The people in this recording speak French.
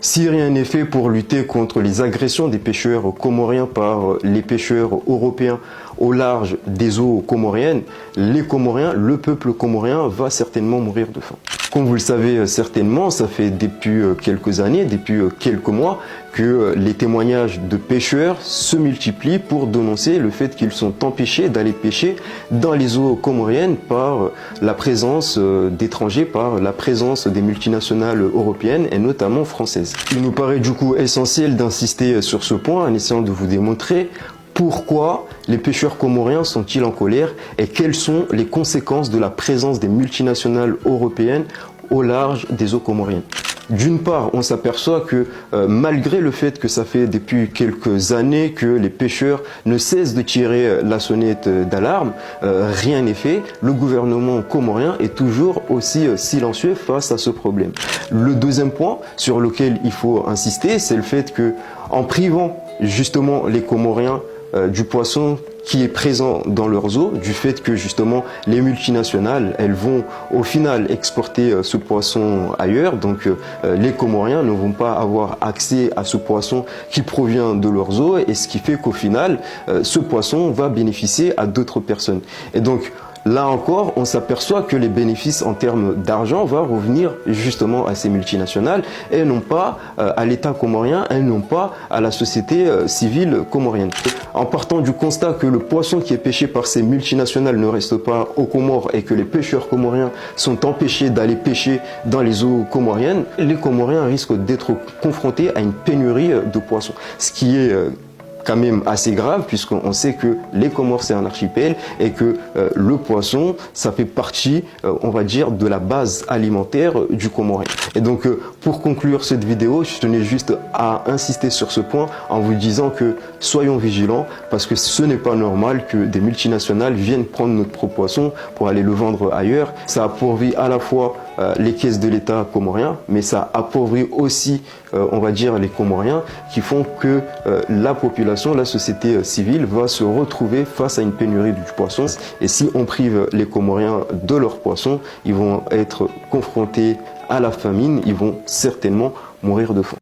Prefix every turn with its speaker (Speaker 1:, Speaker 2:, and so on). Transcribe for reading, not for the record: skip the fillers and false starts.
Speaker 1: Si rien n'est fait pour lutter contre les agressions des pêcheurs comoriens par les pêcheurs européens au large des eaux comoriennes, les Comoriens, le peuple comorien va certainement mourir de faim. Comme vous le savez certainement, ça fait depuis quelques années, depuis quelques mois, que les témoignages de pêcheurs se multiplient pour dénoncer le fait qu'ils sont empêchés d'aller pêcher dans les eaux comoriennes par la présence d'étrangers, par la présence des multinationales européennes et notamment françaises. Il nous paraît du coup essentiel d'insister sur ce point en essayant de vous démontrer pourquoi les pêcheurs comoriens sont-ils en colère et quelles sont les conséquences de la présence des multinationales européennes au large des eaux comoriennes. D'une part, on s'aperçoit que malgré le fait que ça fait depuis quelques années que les pêcheurs ne cessent de tirer la sonnette d'alarme, rien n'est fait. Le gouvernement comorien est toujours aussi silencieux face à ce problème. Le deuxième point sur lequel il faut insister, c'est le fait que en privant justement les Comoriens du poisson qui est présent dans leurs eaux, du fait que justement les multinationales, elles vont au final exporter ce poisson ailleurs, donc les Comoriens ne vont pas avoir accès à ce poisson qui provient de leurs eaux, et ce qui fait qu'au final, ce poisson va bénéficier à d'autres personnes. Et donc, là encore, on s'aperçoit que les bénéfices en termes d'argent vont revenir justement à ces multinationales et non pas à l'État comorien et non pas à la société civile comorienne. En partant du constat que le poisson qui est pêché par ces multinationales ne reste pas aux Comores et que les pêcheurs comoriens sont empêchés d'aller pêcher dans les eaux comoriennes, les Comoriens risquent d'être confrontés à une pénurie de poissons, ce qui est quand même assez grave puisqu'on sait que les Comores c'est un archipel et que le poisson ça fait partie on va dire de la base alimentaire du Comorien. Et donc pour conclure cette vidéo, je tenais juste à insister sur ce point en vous disant que soyons vigilants parce que ce n'est pas normal que des multinationales viennent prendre notre poisson pour aller le vendre ailleurs. Ça appauvrit à la fois les caisses de l'État comorien, mais ça appauvrit aussi on va dire les Comoriens qui font que la population, la société civile va se retrouver face à une pénurie du poisson. Et si on prive les Comoriens de leur poisson, ils vont être confrontés à la famine, ils vont certainement mourir de faim.